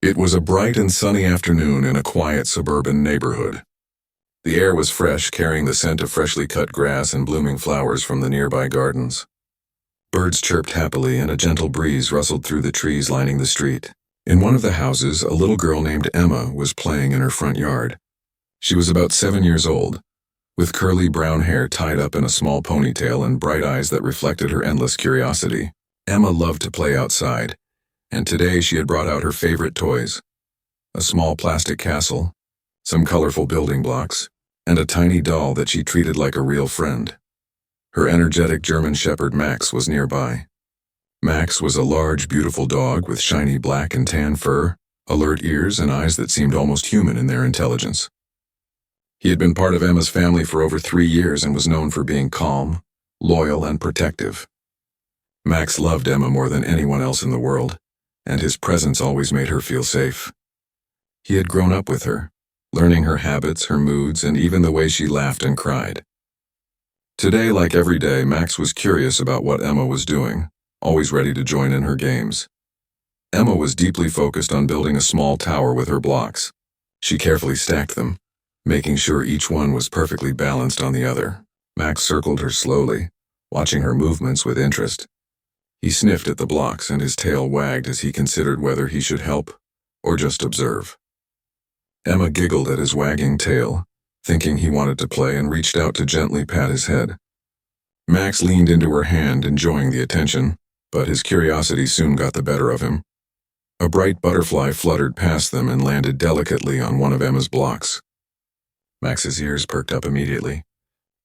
It was a bright and sunny afternoon in a quiet suburban neighborhood. The air was fresh, carrying the scent of freshly cut grass and blooming flowers from the nearby gardens. Birds chirped happily and a gentle breeze rustled through the trees lining the street. In one of the houses, a little girl named Emma was playing in her front yard. She was about 7 years old, with curly brown hair tied up in a small ponytail and bright eyes that reflected her endless curiosity. Emma loved to play outside, and today she had brought out her favorite toys: a small plastic castle, some colorful building blocks, and a tiny doll that she treated like a real friend. Her energetic German Shepherd Max was nearby. Max was a large, beautiful dog with shiny black and tan fur, alert ears, and eyes that seemed almost human in their intelligence. He had been part of Emma's family for over 3 years and was known for being calm, loyal, and protective. Max loved Emma more than anyone else in the world, and his presence always made her feel safe. He had grown up with her, learning her habits, her moods, and even the way she laughed and cried. Today, like every day, Max was curious about what Emma was doing, always ready to join in her games. Emma was deeply focused on building a small tower with her blocks. She carefully stacked them, making sure each one was perfectly balanced on the other. Max circled her slowly, watching her movements with interest. He sniffed at the blocks and his tail wagged as he considered whether he should help or just observe. Emma giggled at his wagging tail, thinking he wanted to play, and reached out to gently pat his head. Max leaned into her hand, enjoying the attention, but his curiosity soon got the better of him. A bright butterfly fluttered past them and landed delicately on one of Emma's blocks. Max's ears perked up immediately.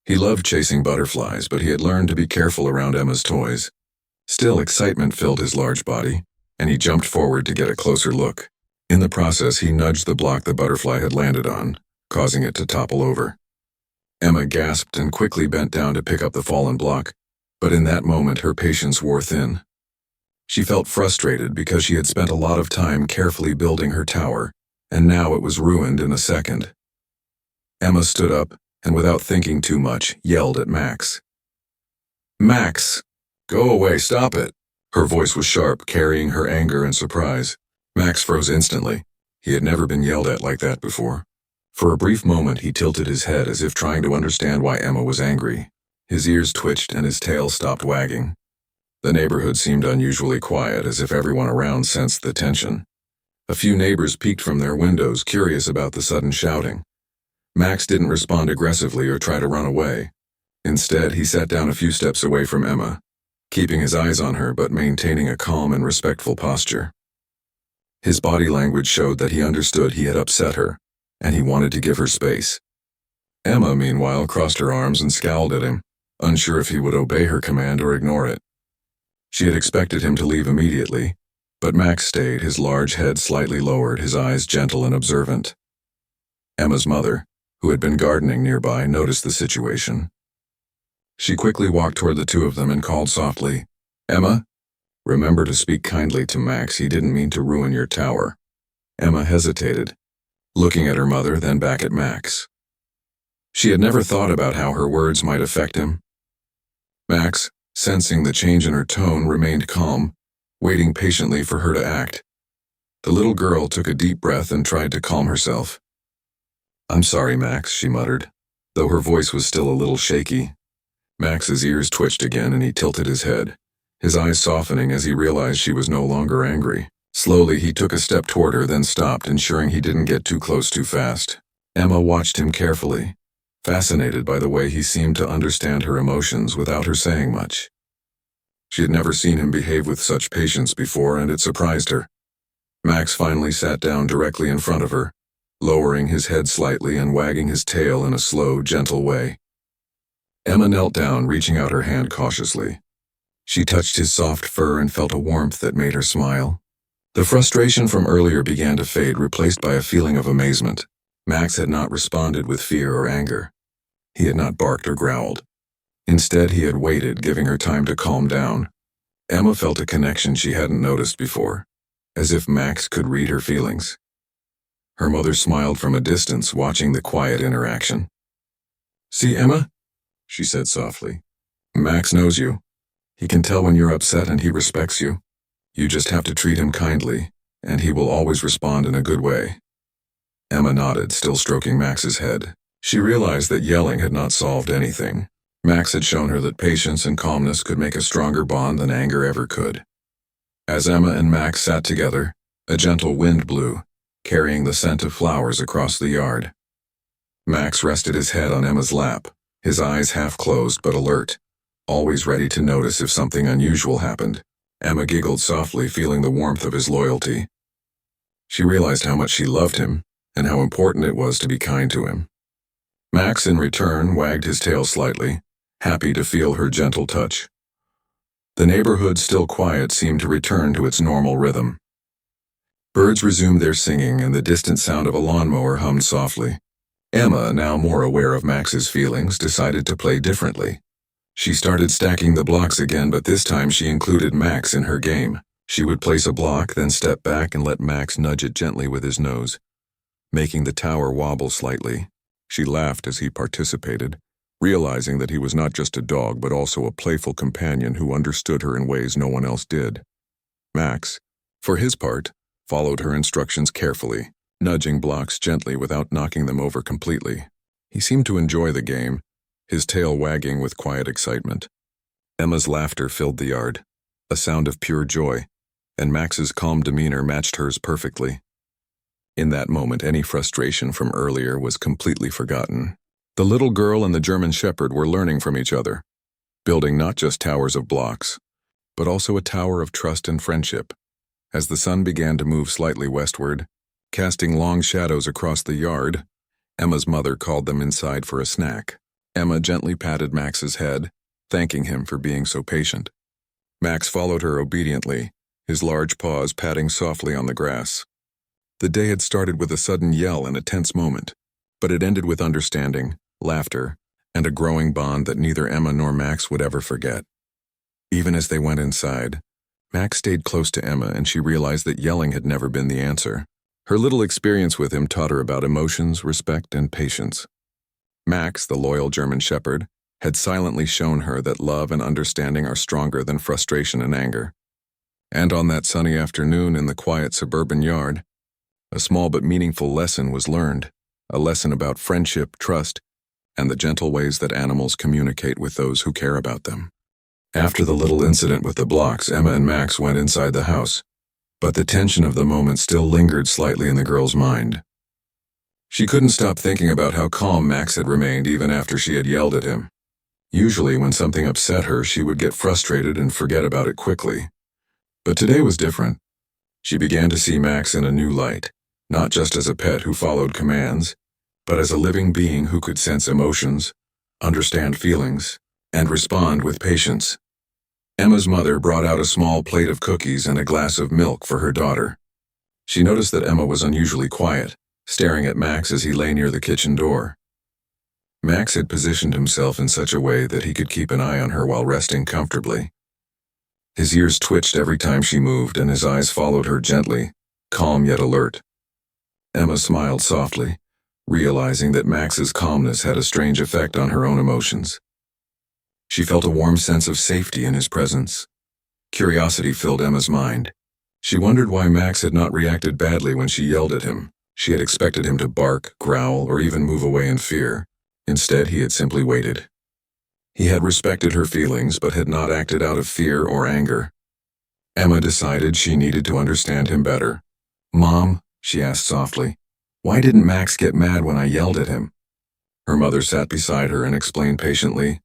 He loved chasing butterflies, but he had learned to be careful around Emma's toys. Still, excitement filled his large body, and he jumped forward to get a closer look. In the process, he nudged the block the butterfly had landed on, causing it to topple over. Emma gasped and quickly bent down to pick up the fallen block, but in that moment her patience wore thin. She felt frustrated because she had spent a lot of time carefully building her tower, and now it was ruined in a second. Emma stood up, and without thinking too much, yelled at Max. "Max! Go away, stop it!" Her voice was sharp, carrying her anger and surprise. Max froze instantly. He had never been yelled at like that before. For a brief moment he tilted his head as if trying to understand why Emma was angry. His ears twitched and his tail stopped wagging. The neighborhood seemed unusually quiet, as if everyone around sensed the tension. A few neighbors peeked from their windows, curious about the sudden shouting. Max didn't respond aggressively or try to run away. Instead, he sat down a few steps away from Emma, keeping his eyes on her but maintaining a calm and respectful posture. His body language showed that he understood he had upset her, and he wanted to give her space. Emma, meanwhile, crossed her arms and scowled at him, unsure if he would obey her command or ignore it. She had expected him to leave immediately, but Max stayed, his large head slightly lowered, his eyes gentle and observant. Emma's mother, who had been gardening nearby, noticed the situation. She quickly walked toward the two of them and called softly, "Emma, remember to speak kindly to Max. He didn't mean to ruin your tower." Emma hesitated, looking at her mother, then back at Max. She had never thought about how her words might affect him. Max, sensing the change in her tone, remained calm, waiting patiently for her to act. The little girl took a deep breath and tried to calm herself. "I'm sorry, Max," she muttered, though her voice was still a little shaky. Max's ears twitched again and he tilted his head, his eyes softening as he realized she was no longer angry. Slowly, he took a step toward her, then stopped, ensuring he didn't get too close too fast. Emma watched him carefully, fascinated by the way he seemed to understand her emotions without her saying much. She had never seen him behave with such patience before, and it surprised her. Max finally sat down directly in front of her, lowering his head slightly and wagging his tail in a slow, gentle way. Emma knelt down, reaching out her hand cautiously. She touched his soft fur and felt a warmth that made her smile. The frustration from earlier began to fade, replaced by a feeling of amazement. Max had not responded with fear or anger. He had not barked or growled. Instead, he had waited, giving her time to calm down. Emma felt a connection she hadn't noticed before, as if Max could read her feelings. Her mother smiled from a distance, watching the quiet interaction. "See, Emma?" she said softly. "Max knows you. He can tell when you're upset and he respects you. You just have to treat him kindly, and he will always respond in a good way. Emma nodded, still stroking Max's head. She realized that yelling had not solved anything. Max had shown her that patience and calmness could make a stronger bond than anger ever could. As Emma and Max sat together, a gentle wind blew, carrying the scent of flowers across the yard. Max rested his head on Emma's lap, his eyes half closed but alert, always ready to notice if something unusual happened. Emma giggled softly, feeling the warmth of his loyalty. She realized how much she loved him, and how important it was to be kind to him. Max, in return, wagged his tail slightly, happy to feel her gentle touch. The neighborhood, still quiet, seemed to return to its normal rhythm. Birds resumed their singing, and the distant sound of a lawnmower hummed softly. Emma, now more aware of Max's feelings, decided to play differently. She started stacking the blocks again, but this time she included Max in her game. She would place a block, then step back and let Max nudge it gently with his nose, making the tower wobble slightly. She laughed as he participated, realizing that he was not just a dog but also a playful companion who understood her in ways no one else did. Max, for his part, followed her instructions carefully, nudging blocks gently without knocking them over completely. He seemed to enjoy the game, his tail wagging with quiet excitement. Emma's laughter filled the yard, a sound of pure joy, and Max's calm demeanor matched hers perfectly. In that moment, any frustration from earlier was completely forgotten. The little girl and the German Shepherd were learning from each other, building not just towers of blocks, but also a tower of trust and friendship. As the sun began to move slightly westward, casting long shadows across the yard, Emma's mother called them inside for a snack. Emma gently patted Max's head, thanking him for being so patient. Max followed her obediently, his large paws patting softly on the grass. The day had started with a sudden yell and a tense moment, but it ended with understanding, laughter, and a growing bond that neither Emma nor Max would ever forget. Even as they went inside, Max stayed close to Emma, and she realized that yelling had never been the answer. Her little experience with him taught her about emotions, respect, and patience. Max, the loyal German Shepherd, had silently shown her that love and understanding are stronger than frustration and anger. And on that sunny afternoon in the quiet suburban yard, a small but meaningful lesson was learned, a lesson about friendship, trust, and the gentle ways that animals communicate with those who care about them. After the little incident with the blocks, Emma and Max went inside the house, but the tension of the moment still lingered slightly in the girl's mind. She couldn't stop thinking about how calm Max had remained even after she had yelled at him. Usually when something upset her, she would get frustrated and forget about it quickly. But today was different. She began to see Max in a new light, not just as a pet who followed commands, but as a living being who could sense emotions, understand feelings, and respond with patience. Emma's mother brought out a small plate of cookies and a glass of milk for her daughter. She noticed that Emma was unusually quiet, staring at Max as he lay near the kitchen door. Max had positioned himself in such a way that he could keep an eye on her while resting comfortably. His ears twitched every time she moved, and his eyes followed her gently, calm yet alert. Emma smiled softly, realizing that Max's calmness had a strange effect on her own emotions. She felt a warm sense of safety in his presence. Curiosity filled Emma's mind. She wondered why Max had not reacted badly when she yelled at him. She had expected him to bark, growl, or even move away in fear. Instead, he had simply waited. He had respected her feelings, but had not acted out of fear or anger. Emma decided she needed to understand him better. "Mom," she asked softly, "why didn't Max get mad when I yelled at him?" Her mother sat beside her and explained patiently,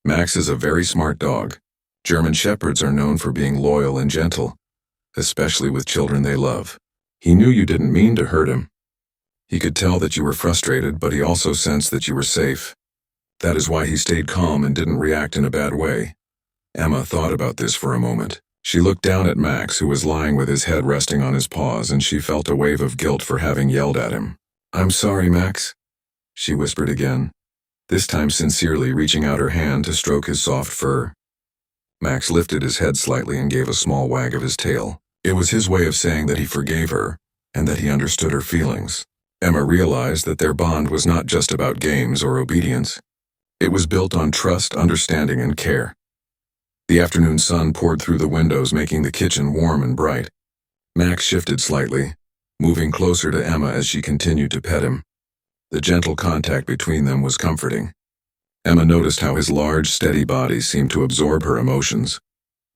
"Max is a very smart dog. German Shepherds are known for being loyal and gentle, especially with children they love. He knew you didn't mean to hurt him. He could tell that you were frustrated, but he also sensed that you were safe. That is why he stayed calm and didn't react in a bad way." Emma thought about this for a moment. She looked down at Max, who was lying with his head resting on his paws, and she felt a wave of guilt for having yelled at him. "I'm sorry, Max," she whispered again, this time sincerely, reaching out her hand to stroke his soft fur. Max lifted his head slightly and gave a small wag of his tail. It was his way of saying that he forgave her, and that he understood her feelings. Emma realized that their bond was not just about games or obedience. It was built on trust, understanding, and care. The afternoon sun poured through the windows, making the kitchen warm and bright. Max shifted slightly, moving closer to Emma as she continued to pet him. The gentle contact between them was comforting. Emma noticed how his large, steady body seemed to absorb her emotions,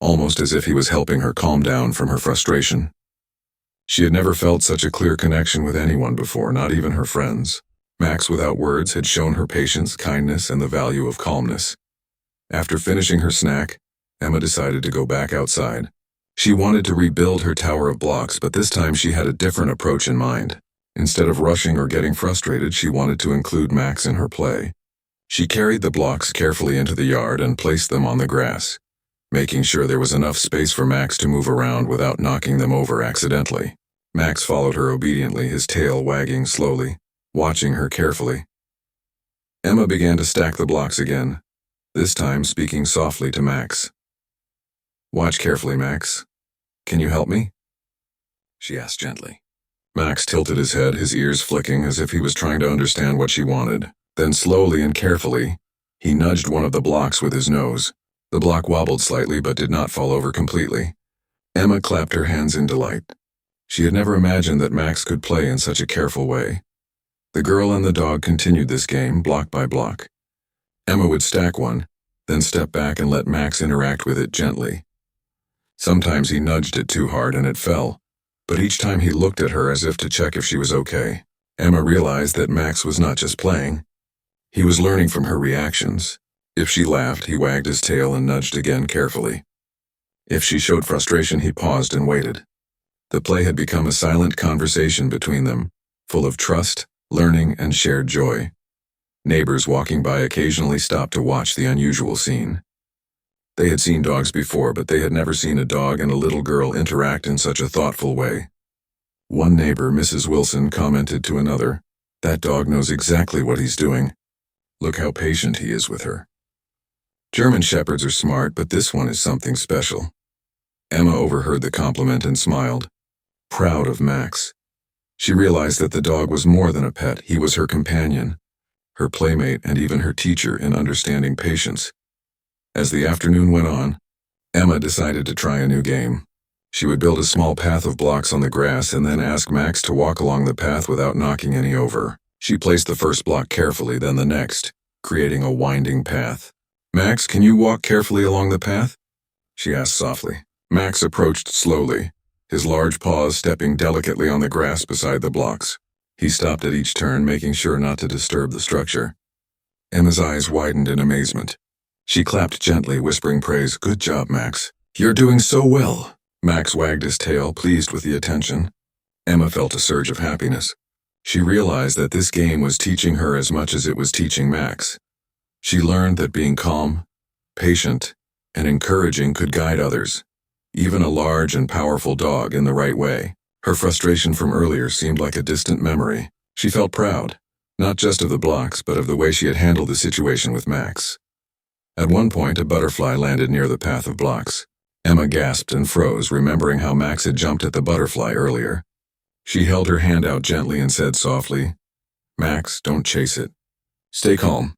almost as if he was helping her calm down from her frustration. She had never felt such a clear connection with anyone before, not even her friends. Max, without words, had shown her patience, kindness, and the value of calmness. After finishing her snack, Emma decided to go back outside. She wanted to rebuild her tower of blocks, but this time she had a different approach in mind. Instead of rushing or getting frustrated, she wanted to include Max in her play. She carried the blocks carefully into the yard and placed them on the grass, making sure there was enough space for Max to move around without knocking them over accidentally. Max followed her obediently, his tail wagging slowly, watching her carefully. Emma began to stack the blocks again, this time speaking softly to Max. "Watch carefully, Max. Can you help me?" she asked gently. Max tilted his head, his ears flicking as if he was trying to understand what she wanted. Then slowly and carefully, he nudged one of the blocks with his nose. The block wobbled slightly but did not fall over completely. Emma clapped her hands in delight. She had never imagined that Max could play in such a careful way. The girl and the dog continued this game, block by block. Emma would stack one, then step back and let Max interact with it gently. Sometimes he nudged it too hard and it fell, but each time he looked at her as if to check if she was okay. Emma realized that Max was not just playing. He was learning from her reactions. If she laughed, he wagged his tail and nudged again carefully. If she showed frustration, he paused and waited. The play had become a silent conversation between them, full of trust, learning, and shared joy. Neighbors walking by occasionally stopped to watch the unusual scene. They had seen dogs before, but they had never seen a dog and a little girl interact in such a thoughtful way. One neighbor, Mrs. Wilson, commented to another, "That dog knows exactly what he's doing. Look how patient he is with her. German shepherds are smart, but this one is something special." Emma overheard the compliment and smiled, proud of Max. She realized that the dog was more than a pet. He was her companion, her playmate, and even her teacher in understanding patience. As the afternoon went on, Emma decided to try a new game. She would build a small path of blocks on the grass and then ask Max to walk along the path without knocking any over. She placed the first block carefully, then the next, creating a winding path. "Max, can you walk carefully along the path?" she asked softly. Max approached slowly, his large paws stepping delicately on the grass beside the blocks. He stopped at each turn, making sure not to disturb the structure. Emma's eyes widened in amazement. She clapped gently, whispering praise. "Good job, Max. You're doing so well." Max wagged his tail, pleased with the attention. Emma felt a surge of happiness. She realized that this game was teaching her as much as it was teaching Max. She learned that being calm, patient, and encouraging could guide others, even a large and powerful dog, in the right way. Her frustration from earlier seemed like a distant memory. She felt proud, not just of the blocks, but of the way she had handled the situation with Max. At one point, a butterfly landed near the path of blocks. Emma gasped and froze, remembering how Max had jumped at the butterfly earlier. She held her hand out gently and said softly, "Max, don't chase it. Stay calm."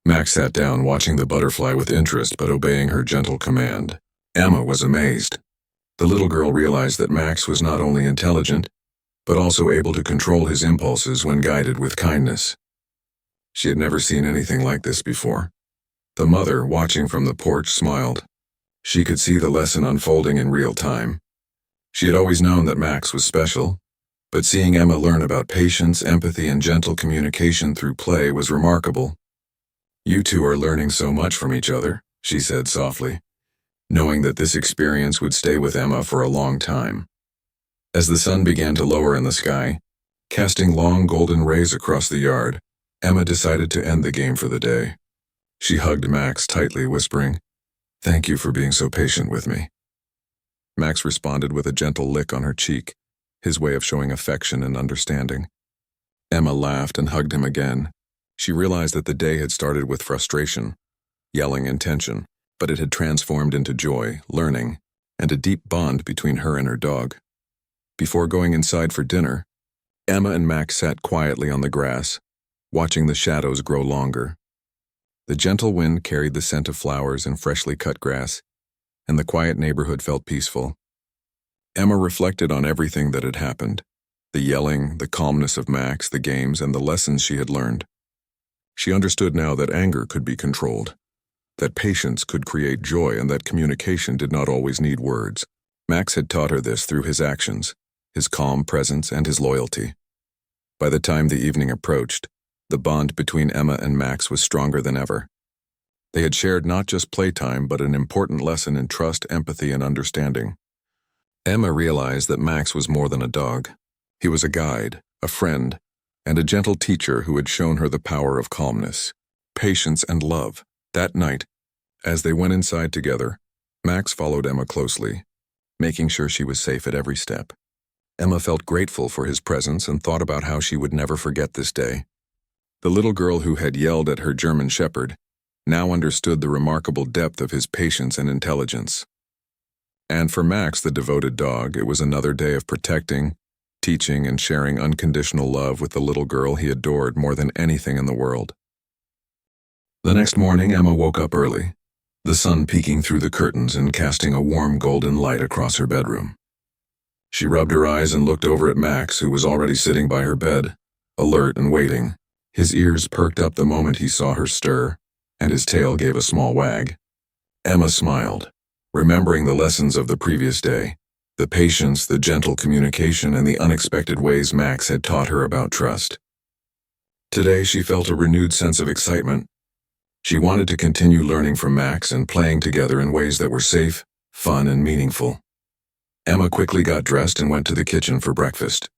Max sat down, watching the butterfly with interest but obeying her gentle command. Emma was amazed. The little girl realized that Max was not only intelligent, but also able to control his impulses when guided with kindness. She had never seen anything like this before. The mother, watching from the porch, smiled. She could see the lesson unfolding in real time. She had always known that Max was special, but seeing Emma learn about patience, empathy, and gentle communication through play was remarkable. "You two are learning so much from each other," she said softly, knowing that this experience would stay with Emma for a long time. As the sun began to lower in the sky, casting long golden rays across the yard, Emma decided to end the game for the day. She hugged Max tightly, whispering, "Thank you for being so patient with me." Max responded with a gentle lick on her cheek, his way of showing affection and understanding. Emma laughed and hugged him again. She realized that the day had started with frustration, yelling, and tension, but it had transformed into joy, learning, and a deep bond between her and her dog. Before going inside for dinner, Emma and Max sat quietly on the grass, watching the shadows grow longer. The gentle wind carried the scent of flowers and freshly cut grass, and the quiet neighborhood felt peaceful. Emma reflected on everything that had happened. The yelling, the calmness of Max, the games, and the lessons she had learned. She understood now that anger could be controlled, that patience could create joy, and that communication did not always need words. Max had taught her this through his actions, his calm presence, and his loyalty. By the time the evening approached, the bond between Emma and Max was stronger than ever. They had shared not just playtime, but an important lesson in trust, empathy, and understanding. Emma realized that Max was more than a dog. He was a guide, a friend, and a gentle teacher who had shown her the power of calmness, patience, and love. That night, as they went inside together, Max followed Emma closely, making sure she was safe at every step. Emma felt grateful for his presence and thought about how she would never forget this day. The little girl who had yelled at her German shepherd now understood the remarkable depth of his patience and intelligence. And for Max, the devoted dog, it was another day of protecting, teaching, and sharing unconditional love with the little girl he adored more than anything in the world. The next morning, Emma woke up early, the sun peeking through the curtains and casting a warm golden light across her bedroom. She rubbed her eyes and looked over at Max, who was already sitting by her bed, alert and waiting. His ears perked up the moment he saw her stir, and his tail gave a small wag. Emma smiled, remembering the lessons of the previous day, the patience, the gentle communication, and the unexpected ways Max had taught her about trust. Today she felt a renewed sense of excitement. She wanted to continue learning from Max and playing together in ways that were safe, fun, and meaningful. Emma quickly got dressed and went to the kitchen for breakfast.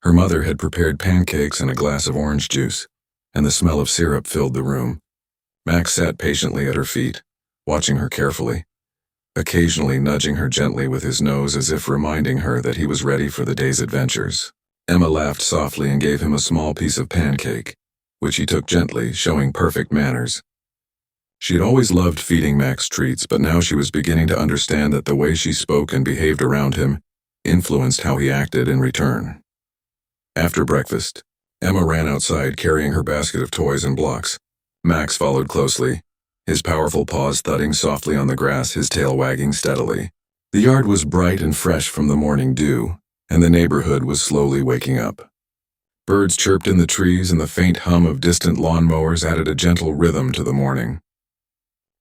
Her mother had prepared pancakes and a glass of orange juice, and the smell of syrup filled the room. Max sat patiently at her feet, watching her carefully, occasionally nudging her gently with his nose as if reminding her that he was ready for the day's adventures. Emma laughed softly and gave him a small piece of pancake, which he took gently, showing perfect manners. She had always loved feeding Max treats, but now she was beginning to understand that the way she spoke and behaved around him influenced how he acted in return. After breakfast, Emma ran outside carrying her basket of toys and blocks. Max followed closely, his powerful paws thudding softly on the grass, his tail wagging steadily. The yard was bright and fresh from the morning dew, and the neighborhood was slowly waking up. Birds chirped in the trees, and the faint hum of distant lawnmowers added a gentle rhythm to the morning.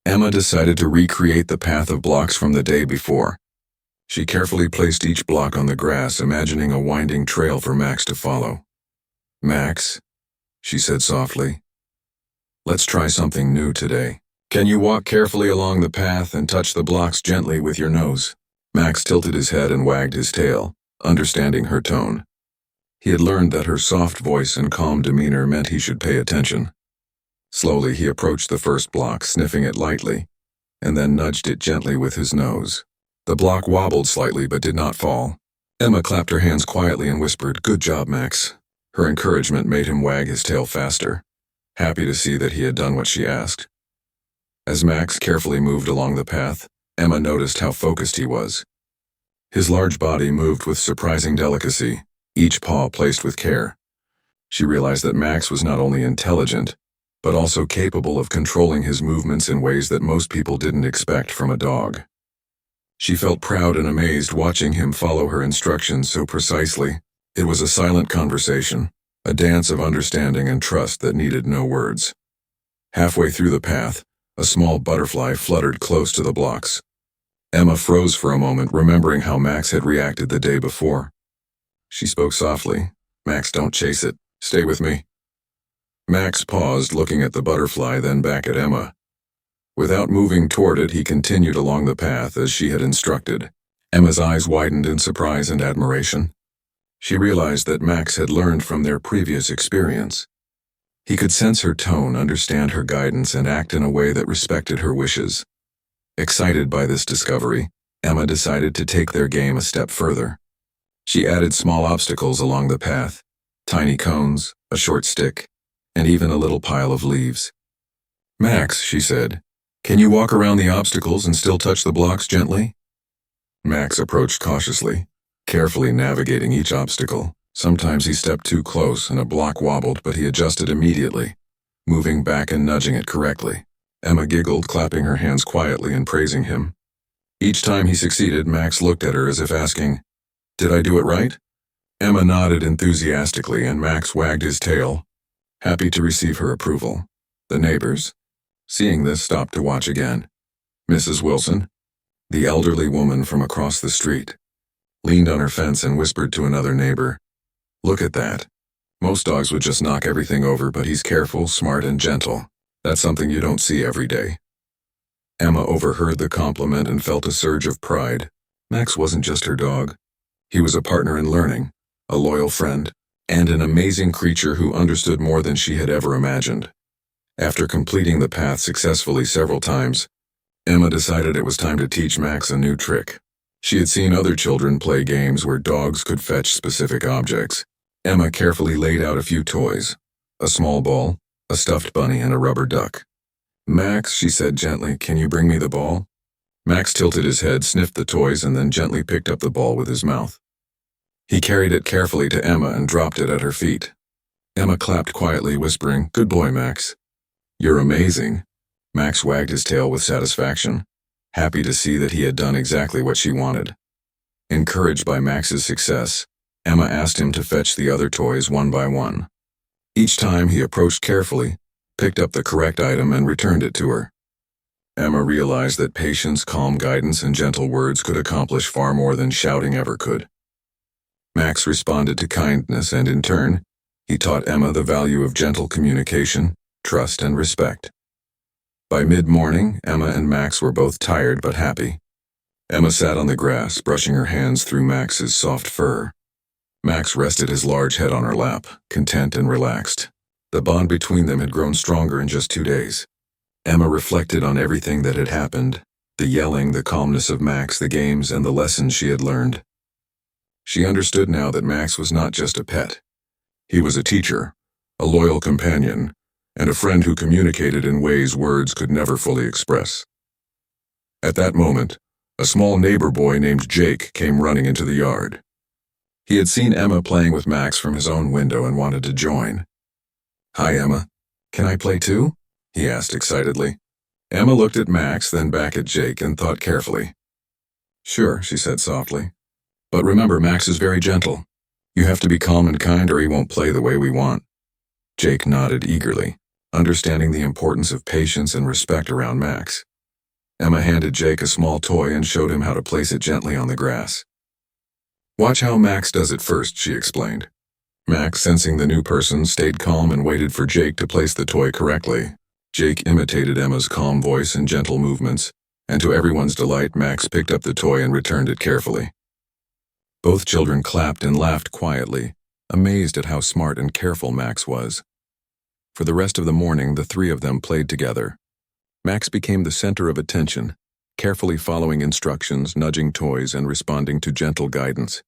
Emma decided to recreate the path of blocks from the day before. She carefully placed each block on the grass, imagining a winding trail for Max to follow. "Max," she said softly, "let's try something new today. Can you walk carefully along the path and touch the blocks gently with your nose?" Max tilted his head and wagged his tail, understanding her tone. He had learned that her soft voice and calm demeanor meant he should pay attention. Slowly he approached the first block, sniffing it lightly, and then nudged it gently with his nose. The block wobbled slightly but did not fall. Emma clapped her hands quietly and whispered, "Good job, Max." Her encouragement made him wag his tail faster, happy to see that he had done what she asked. As Max carefully moved along the path, Emma noticed how focused he was. His large body moved with surprising delicacy, each paw placed with care. She realized that Max was not only intelligent, but also capable of controlling his movements in ways that most people didn't expect from a dog. She felt proud and amazed watching him follow her instructions so precisely. It was a silent conversation, a dance of understanding and trust that needed no words. Halfway through the path, a small butterfly fluttered close to the blocks. Emma froze for a moment, remembering how Max had reacted the day before. She spoke softly, "Max, don't chase it. Stay with me." Max paused, looking at the butterfly, then back at Emma. Without moving toward it, he continued along the path as she had instructed. Emma's eyes widened in surprise and admiration. She realized that Max had learned from their previous experience. He could sense her tone, understand her guidance, and act in a way that respected her wishes. Excited by this discovery, Emma decided to take their game a step further. She added small obstacles along the path, tiny cones, a short stick, and even a little pile of leaves. "Max," she said, "can you walk around the obstacles and still touch the blocks gently?" Max approached cautiously, carefully navigating each obstacle. Sometimes he stepped too close and a block wobbled, but he adjusted immediately, moving back and nudging it correctly. Emma giggled, clapping her hands quietly and praising him. Each time he succeeded, Max looked at her as if asking, "Did I do it right?" Emma nodded enthusiastically and Max wagged his tail, happy to receive her approval. The neighbors, seeing this, stopped to watch again. Mrs. Wilson, the elderly woman from across the street, leaned on her fence and whispered to another neighbor, "Look at that. Most dogs would just knock everything over, but he's careful, smart, and gentle. That's something you don't see every day." Emma overheard the compliment and felt a surge of pride. Max wasn't just her dog. He was a partner in learning, a loyal friend, and an amazing creature who understood more than she had ever imagined. After completing the path successfully several times, Emma decided it was time to teach Max a new trick. She had seen other children play games where dogs could fetch specific objects. Emma carefully laid out a few toys: a small ball, a stuffed bunny, and a rubber duck. "Max," she said gently, "can you bring me the ball?" Max tilted his head, sniffed the toys, and then gently picked up the ball with his mouth. He carried it carefully to Emma and dropped it at her feet. Emma clapped quietly, whispering, "Good boy, Max." "You're amazing." Max wagged his tail with satisfaction, happy to see that he had done exactly what she wanted. Encouraged by Max's success, Emma asked him to fetch the other toys one by one. Each time he approached carefully, picked up the correct item, and returned it to her. Emma realized that patience, calm guidance, and gentle words could accomplish far more than shouting ever could. Max responded to kindness, and in turn, he taught Emma the value of gentle communication, trust, and respect. By mid-morning, Emma and Max were both tired but happy. Emma sat on the grass, brushing her hands through Max's soft fur. Max rested his large head on her lap, content and relaxed. The bond between them had grown stronger in just 2 days. Emma reflected on everything that had happened: the yelling, the calmness of Max, the games, and the lessons she had learned. She understood now that Max was not just a pet. He was a teacher, a loyal companion, and a friend who communicated in ways words could never fully express. At that moment, a small neighbor boy named Jake came running into the yard. He had seen Emma playing with Max from his own window and wanted to join. "Hi, Emma. Can I play too?" he asked excitedly. Emma looked at Max, then back at Jake, and thought carefully. "Sure," she said softly. "But remember, Max is very gentle. You have to be calm and kind or he won't play the way we want." Jake nodded eagerly, understanding the importance of patience and respect around Max. Emma handed Jake a small toy and showed him how to place it gently on the grass. "Watch how Max does it first," she explained. Max, sensing the new person, stayed calm and waited for Jake to place the toy correctly. Jake imitated Emma's calm voice and gentle movements, and to everyone's delight, Max picked up the toy and returned it carefully. Both children clapped and laughed quietly, amazed at how smart and careful Max was. For the rest of the morning, the three of them played together. Max became the center of attention, carefully following instructions, nudging toys, and responding to gentle guidance.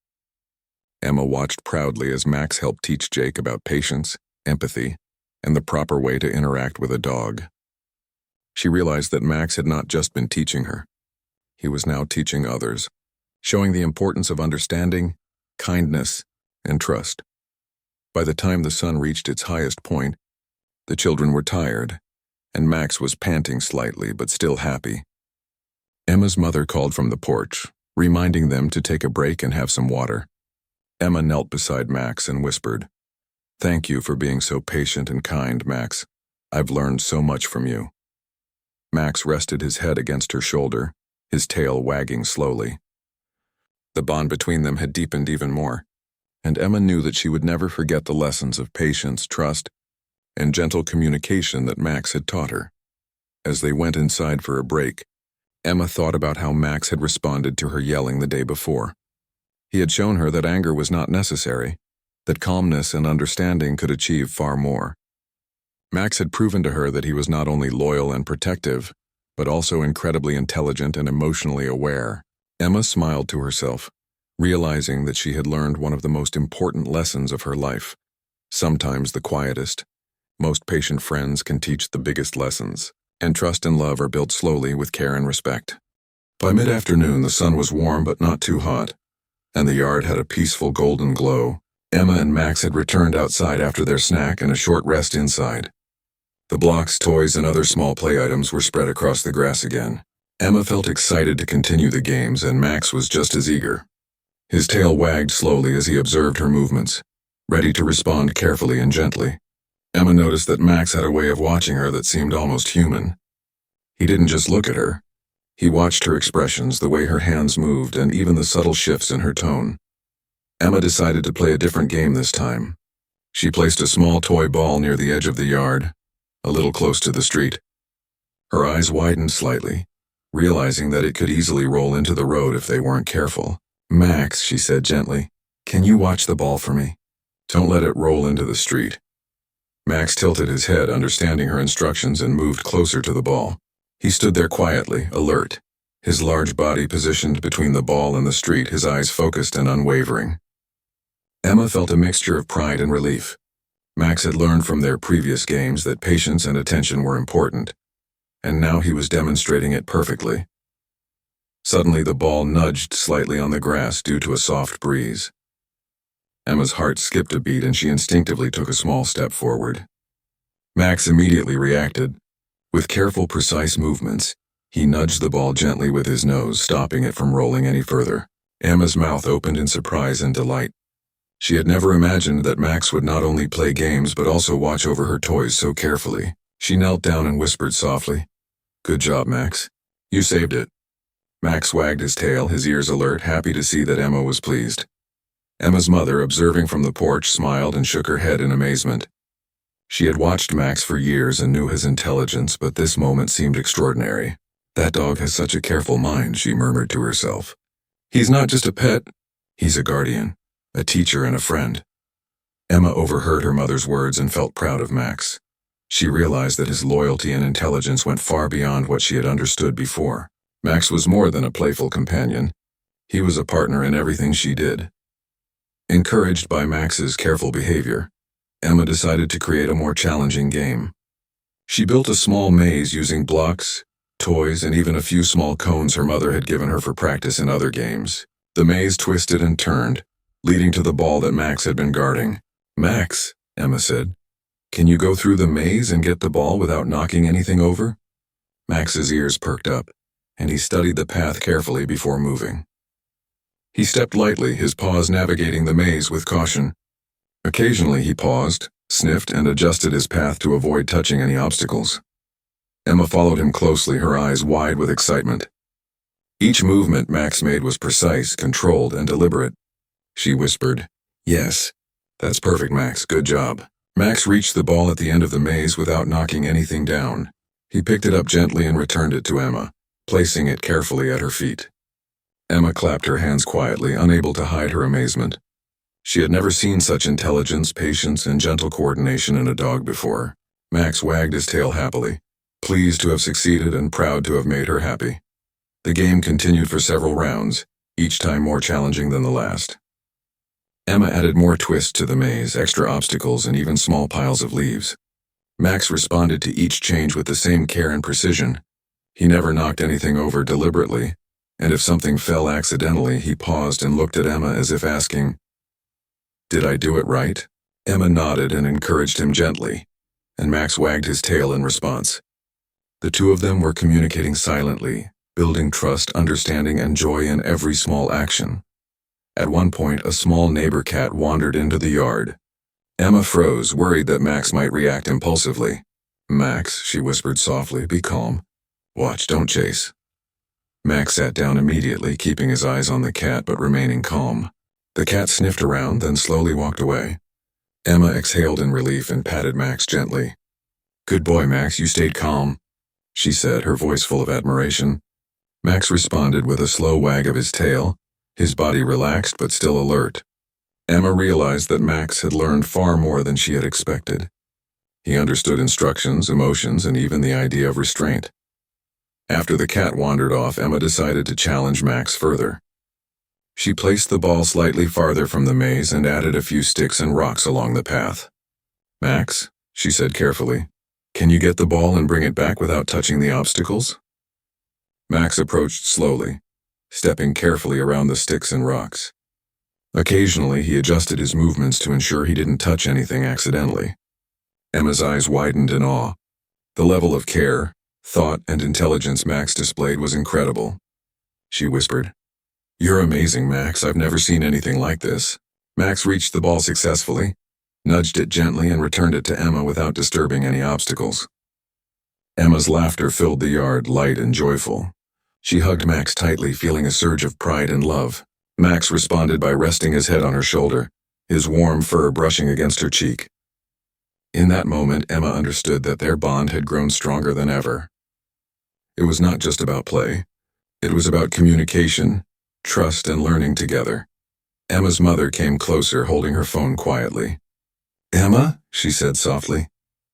Emma watched proudly as Max helped teach Jake about patience, empathy, and the proper way to interact with a dog. She realized that Max had not just been teaching her. He was now teaching others, showing the importance of understanding, kindness, and trust. By the time the sun reached its highest point, the children were tired, and Max was panting slightly but still happy. Emma's mother called from the porch, reminding them to take a break and have some water. Emma knelt beside Max and whispered, "Thank you for being so patient and kind, Max. I've learned so much from you." Max rested his head against her shoulder, his tail wagging slowly. The bond between them had deepened even more, and Emma knew that she would never forget the lessons of patience, trust, and gentle communication that Max had taught her. As they went inside for a break, Emma thought about how Max had responded to her yelling the day before. He had shown her that anger was not necessary, that calmness and understanding could achieve far more. Max had proven to her that he was not only loyal and protective, but also incredibly intelligent and emotionally aware. Emma smiled to herself, realizing that she had learned one of the most important lessons of her life. Sometimes the quietest, most patient friends can teach the biggest lessons, and trust and love are built slowly with care and respect. By mid-afternoon, the sun was warm but not too hot, and the yard had a peaceful golden glow. Emma and Max had returned outside after their snack and a short rest inside. The blocks, toys, and other small play items were spread across the grass again. Emma felt excited to continue the games, and Max was just as eager. His tail wagged slowly as he observed her movements, ready to respond carefully and gently. Emma noticed that Max had a way of watching her that seemed almost human. He didn't just look at her. He watched her expressions, the way her hands moved, and even the subtle shifts in her tone. Emma decided to play a different game this time. She placed a small toy ball near the edge of the yard, a little close to the street. Her eyes widened slightly, realizing that it could easily roll into the road if they weren't careful. "Max," she said gently, "can you watch the ball for me? Don't let it roll into the street." Max tilted his head, understanding her instructions, and moved closer to the ball. He stood there quietly, alert, his large body positioned between the ball and the street, his eyes focused and unwavering. Emma felt a mixture of pride and relief. Max had learned from their previous games that patience and attention were important, and now he was demonstrating it perfectly. Suddenly, the ball nudged slightly on the grass due to a soft breeze. Emma's heart skipped a beat and she instinctively took a small step forward. Max immediately reacted. With careful, precise movements, he nudged the ball gently with his nose, stopping it from rolling any further. Emma's mouth opened in surprise and delight. She had never imagined that Max would not only play games but also watch over her toys so carefully. She knelt down and whispered softly, "Good job, Max. You saved it." Max wagged his tail, his ears alert, happy to see that Emma was pleased. Emma's mother, observing from the porch, smiled and shook her head in amazement. She had watched Max for years and knew his intelligence, but this moment seemed extraordinary. "That dog has such a careful mind," she murmured to herself. "He's not just a pet, he's a guardian, a teacher and a friend." Emma overheard her mother's words and felt proud of Max. She realized that his loyalty and intelligence went far beyond what she had understood before. Max was more than a playful companion. He was a partner in everything she did. Encouraged by Max's careful behavior, Emma decided to create a more challenging game. She built a small maze using blocks, toys, and even a few small cones her mother had given her for practice in other games. The maze twisted and turned, leading to the ball that Max had been guarding. "Max," Emma said, "can you go through the maze and get the ball without knocking anything over?" Max's ears perked up, and he studied the path carefully before moving. He stepped lightly, his paws navigating the maze with caution. Occasionally he paused, sniffed, and adjusted his path to avoid touching any obstacles. Emma followed him closely, her eyes wide with excitement. Each movement Max made was precise, controlled, and deliberate. She whispered, "Yes, that's perfect, Max, good job." Max reached the ball at the end of the maze without knocking anything down. He picked it up gently and returned it to Emma, placing it carefully at her feet. Emma clapped her hands quietly, unable to hide her amazement. She had never seen such intelligence, patience, and gentle coordination in a dog before. Max wagged his tail happily, pleased to have succeeded and proud to have made her happy. The game continued for several rounds, each time more challenging than the last. Emma added more twists to the maze, extra obstacles, and even small piles of leaves. Max responded to each change with the same care and precision. He never knocked anything over deliberately, and if something fell accidentally, he paused and looked at Emma as if asking, "Did I do it right?" Emma nodded and encouraged him gently, and Max wagged his tail in response. The two of them were communicating silently, building trust, understanding, and joy in every small action. At one point, a small neighbor cat wandered into the yard. Emma froze, worried that Max might react impulsively. "Max," she whispered softly, "be calm. Watch, don't chase." Max sat down immediately, keeping his eyes on the cat but remaining calm. The cat sniffed around, then slowly walked away. Emma exhaled in relief and patted Max gently. "Good boy, Max, you stayed calm," she said, her voice full of admiration. Max responded with a slow wag of his tail, his body relaxed but still alert. Emma realized that Max had learned far more than she had expected. He understood instructions, emotions, and even the idea of restraint. After the cat wandered off, Emma decided to challenge Max further. She placed the ball slightly farther from the maze and added a few sticks and rocks along the path. "Max," she said carefully, "can you get the ball and bring it back without touching the obstacles?" Max approached slowly, stepping carefully around the sticks and rocks. Occasionally, he adjusted his movements to ensure he didn't touch anything accidentally. Emma's eyes widened in awe. The level of care, thought, and intelligence Max displayed was incredible. She whispered, "You're amazing, Max. I've never seen anything like this." Max reached the ball successfully, nudged it gently, and returned it to Emma without disturbing any obstacles. Emma's laughter filled the yard, light and joyful. She hugged Max tightly, feeling a surge of pride and love. Max responded by resting his head on her shoulder, his warm fur brushing against her cheek. In that moment, Emma understood that their bond had grown stronger than ever. It was not just about play. It was about communication, trust, and learning together. Emma's mother came closer, holding her phone quietly. "Emma," she said softly,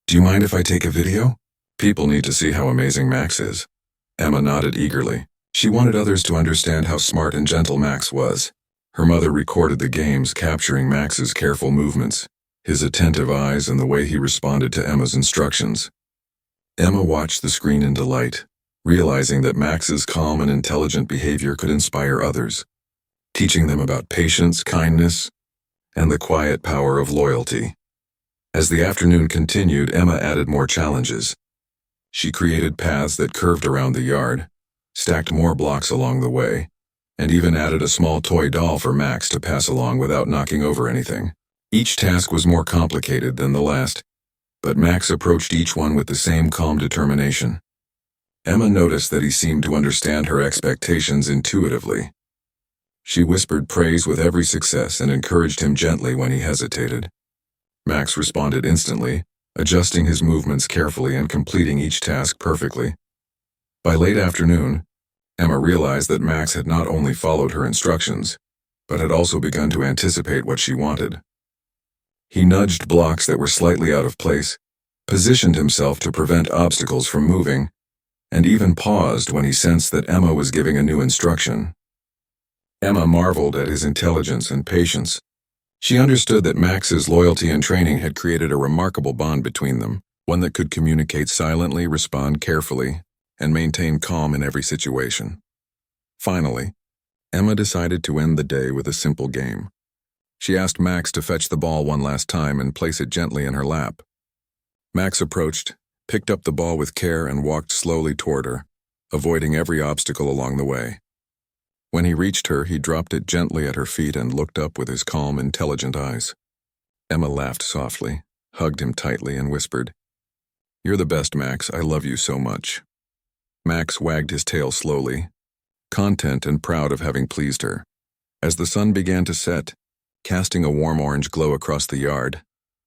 "do you mind if I take a video? People need to see how amazing Max is." Emma nodded eagerly. She wanted others to understand how smart and gentle Max was. Her mother recorded the games, capturing Max's careful movements, his attentive eyes, and the way he responded to Emma's instructions. Emma watched the screen in delight, realizing that Max's calm and intelligent behavior could inspire others, teaching them about patience, kindness, and the quiet power of loyalty. As the afternoon continued, Emma added more challenges. She created paths that curved around the yard, stacked more blocks along the way, and even added a small toy doll for Max to pass along without knocking over anything. Each task was more complicated than the last, but Max approached each one with the same calm determination. Emma noticed that he seemed to understand her expectations intuitively. She whispered praise with every success and encouraged him gently when he hesitated. Max responded instantly, adjusting his movements carefully and completing each task perfectly. By late afternoon, Emma realized that Max had not only followed her instructions, but had also begun to anticipate what she wanted. He nudged blocks that were slightly out of place, positioned himself to prevent obstacles from moving, and even paused when he sensed that Emma was giving a new instruction. Emma marveled at his intelligence and patience. She understood that Max's loyalty and training had created a remarkable bond between them, one that could communicate silently, respond carefully, and maintain calm in every situation. Finally, Emma decided to end the day with a simple game. She asked Max to fetch the ball one last time and place it gently in her lap. Max approached, picked up the ball with care, and walked slowly toward her, avoiding every obstacle along the way. When he reached her, he dropped it gently at her feet and looked up with his calm, intelligent eyes. Emma laughed softly, hugged him tightly, and whispered, "You're the best, Max. I love you so much." Max wagged his tail slowly, content and proud of having pleased her. As the sun began to set, casting a warm orange glow across the yard,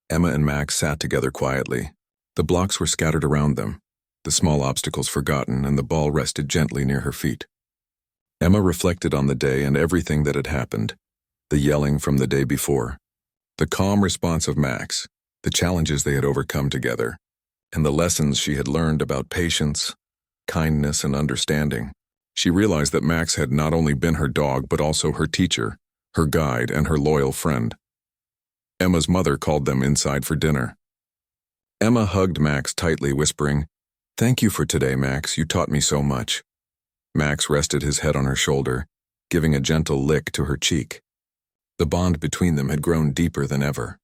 Emma and Max sat together quietly. The blocks were scattered around them, the small obstacles forgotten, and the ball rested gently near her feet. Emma reflected on the day and everything that had happened, the yelling from the day before, the calm response of Max, the challenges they had overcome together, and the lessons she had learned about patience, kindness, and understanding. She realized that Max had not only been her dog but also her teacher, her guide, and her loyal friend. Emma's mother called them inside for dinner. Emma hugged Max tightly, whispering, "Thank you for today, Max. You taught me so much." Max rested his head on her shoulder, giving a gentle lick to her cheek. The bond between them had grown deeper than ever.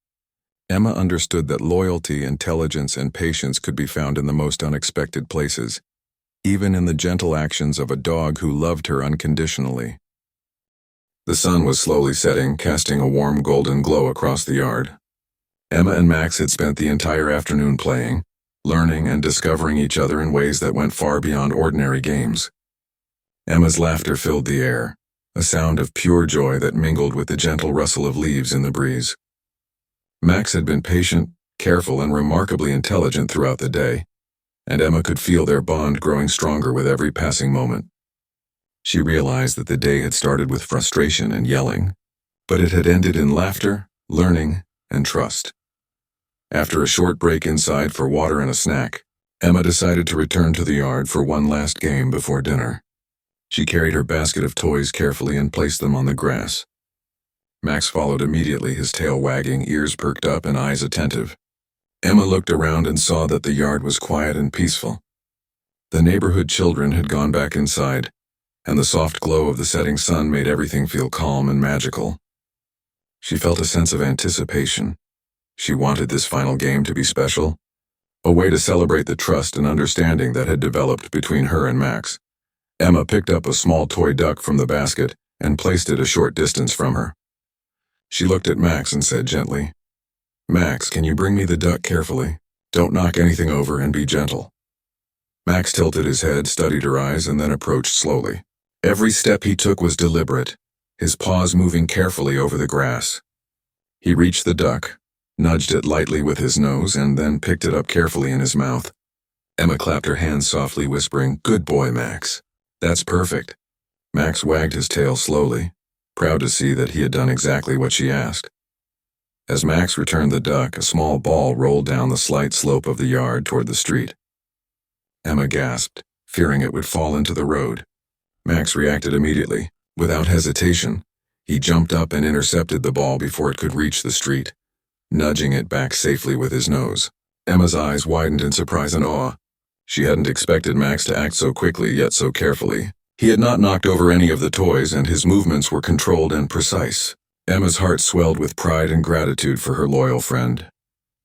Emma understood that loyalty, intelligence, and patience could be found in the most unexpected places, even in the gentle actions of a dog who loved her unconditionally. The sun was slowly setting, casting a warm golden glow across the yard. Emma and Max had spent the entire afternoon playing, learning, and discovering each other in ways that went far beyond ordinary games. Emma's laughter filled the air, a sound of pure joy that mingled with the gentle rustle of leaves in the breeze. Max had been patient, careful, and remarkably intelligent throughout the day, and Emma could feel their bond growing stronger with every passing moment. She realized that the day had started with frustration and yelling, but it had ended in laughter, learning, and trust. After a short break inside for water and a snack, Emma decided to return to the yard for one last game before dinner. She carried her basket of toys carefully and placed them on the grass. Max followed immediately, his tail wagging, ears perked up, and eyes attentive. Emma looked around and saw that the yard was quiet and peaceful. The neighborhood children had gone back inside, and the soft glow of the setting sun made everything feel calm and magical. She felt a sense of anticipation. She wanted this final game to be special, a way to celebrate the trust and understanding that had developed between her and Max. Emma picked up a small toy duck from the basket and placed it a short distance from her. She looked at Max and said gently, "Max, can you bring me the duck carefully? Don't knock anything over and be gentle." Max tilted his head, studied her eyes, and then approached slowly. Every step he took was deliberate, his paws moving carefully over the grass. He reached the duck, nudged it lightly with his nose, and then picked it up carefully in his mouth. Emma clapped her hands softly, whispering, "Good boy, Max. That's perfect." Max wagged his tail slowly, proud to see that he had done exactly what she asked. As Max returned the duck, a small ball rolled down the slight slope of the yard toward the street. Emma gasped, fearing it would fall into the road. Max reacted immediately. Without hesitation, he jumped up and intercepted the ball before it could reach the street, nudging it back safely with his nose. Emma's eyes widened in surprise and awe. She hadn't expected Max to act so quickly yet so carefully. He had not knocked over any of the toys, and his movements were controlled and precise. Emma's heart swelled with pride and gratitude for her loyal friend.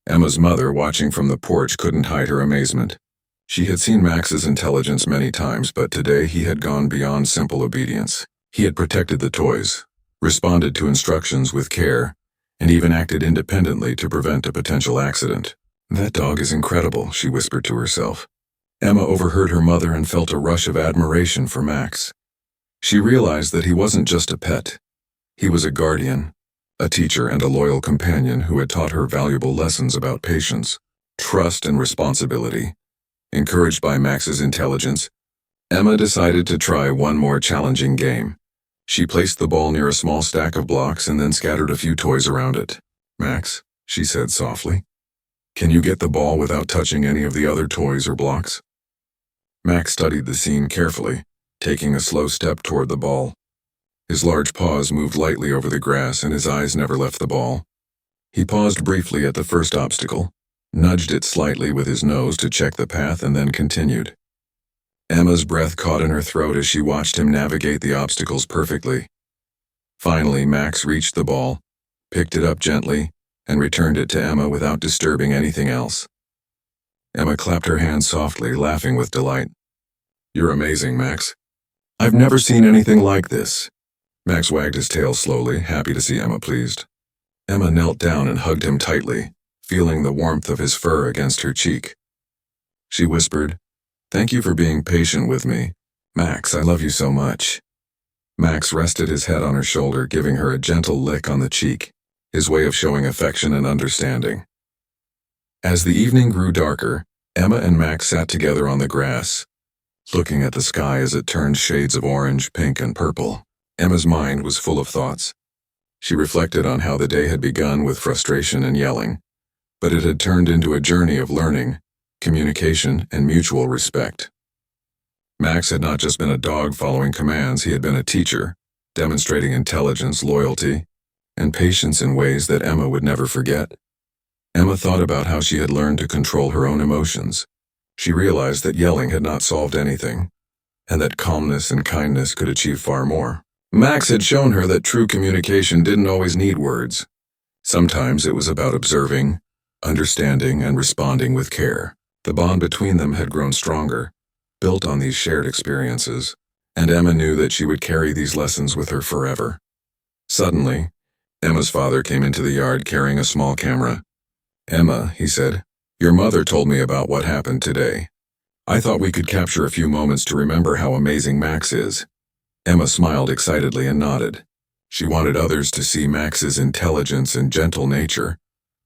Emma's mother, watching from the porch, couldn't hide her amazement. She had seen Max's intelligence many times, but today he had gone beyond simple obedience. He had protected the toys, responded to instructions with care, and even acted independently to prevent a potential accident. "That dog is incredible," she whispered to herself. Emma overheard her mother and felt a rush of admiration for Max. She realized that he wasn't just a pet. He was a guardian, a teacher, and a loyal companion who had taught her valuable lessons about patience, trust, and responsibility. Encouraged by Max's intelligence, Emma decided to try one more challenging game. She placed the ball near a small stack of blocks and then scattered a few toys around it. "Max," she said softly, "can you get the ball without touching any of the other toys or blocks?" Max studied the scene carefully, taking a slow step toward the ball. His large paws moved lightly over the grass and his eyes never left the ball. He paused briefly at the first obstacle, nudged it slightly with his nose to check the path, and then continued. Emma's breath caught in her throat as she watched him navigate the obstacles perfectly. Finally, Max reached the ball, picked it up gently, and returned it to Emma without disturbing anything else. Emma clapped her hands softly, laughing with delight. "You're amazing, Max. I've never seen anything like this." Max wagged his tail slowly, happy to see Emma pleased. Emma knelt down and hugged him tightly, feeling the warmth of his fur against her cheek. She whispered, "Thank you for being patient with me. Max, I love you so much." Max rested his head on her shoulder, giving her a gentle lick on the cheek, his way of showing affection and understanding. As the evening grew darker, Emma and Max sat together on the grass, looking at the sky as it turned shades of orange, pink, and purple. Emma's mind was full of thoughts. She reflected on how the day had begun with frustration and yelling, but it had turned into a journey of learning, communication, and mutual respect. Max had not just been a dog following commands, he had been a teacher, demonstrating intelligence, loyalty, and patience in ways that Emma would never forget. Emma thought about how she had learned to control her own emotions. She realized that yelling had not solved anything, and that calmness and kindness could achieve far more. Max had shown her that true communication didn't always need words. Sometimes it was about observing, understanding, and responding with care. The bond between them had grown stronger, built on these shared experiences, and Emma knew that she would carry these lessons with her forever. Suddenly, Emma's father came into the yard carrying a small camera. "Emma," he said, "your mother told me about what happened today. I thought we could capture a few moments to remember how amazing Max is." Emma smiled excitedly and nodded. She wanted others to see Max's intelligence and gentle nature,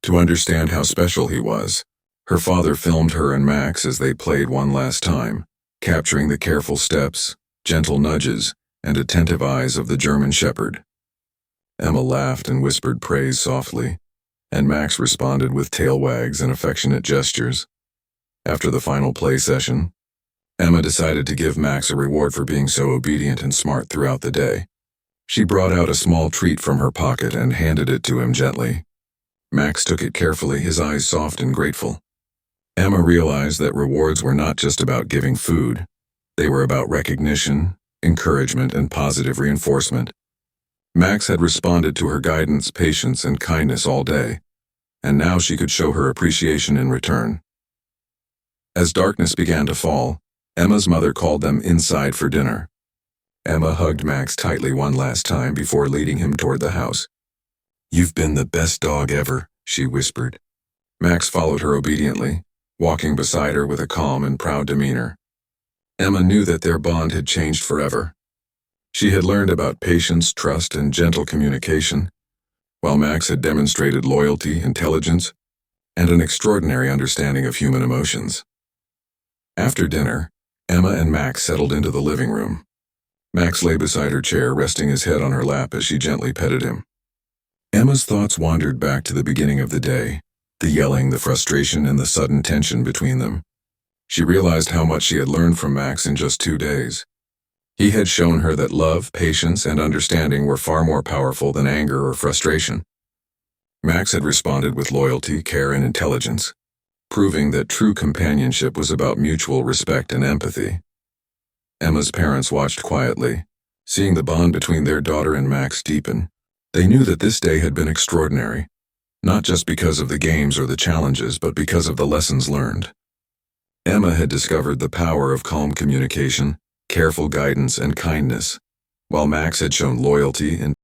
to understand how special he was. Her father filmed her and Max as they played one last time, capturing the careful steps, gentle nudges, and attentive eyes of the German Shepherd. Emma laughed and whispered praise softly, and Max responded with tail wags and affectionate gestures. After the final play session, Emma decided to give Max a reward for being so obedient and smart throughout the day. She brought out a small treat from her pocket and handed it to him gently. Max took it carefully, his eyes soft and grateful. Emma realized that rewards were not just about giving food. They were about recognition, encouragement, and positive reinforcement. Max had responded to her guidance, patience, and kindness all day, and now she could show her appreciation in return. As darkness began to fall, Emma's mother called them inside for dinner. Emma hugged Max tightly one last time before leading him toward the house. "You've been the best dog ever," she whispered. Max followed her obediently, walking beside her with a calm and proud demeanor. Emma knew that their bond had changed forever. She had learned about patience, trust, and gentle communication, while Max had demonstrated loyalty, intelligence, and an extraordinary understanding of human emotions. After dinner, Emma and Max settled into the living room. Max lay beside her chair, resting his head on her lap as she gently petted him. Emma's thoughts wandered back to the beginning of the day, the yelling, the frustration, and the sudden tension between them. She realized how much she had learned from Max in just 2 days. He had shown her that love, patience, and understanding were far more powerful than anger or frustration. Max had responded with loyalty, care, and intelligence, proving that true companionship was about mutual respect and empathy. Emma's parents watched quietly, seeing the bond between their daughter and Max deepen. They knew that this day had been extraordinary, not just because of the games or the challenges, but because of the lessons learned. Emma had discovered the power of calm communication, careful guidance, and kindness, while Max had shown loyalty and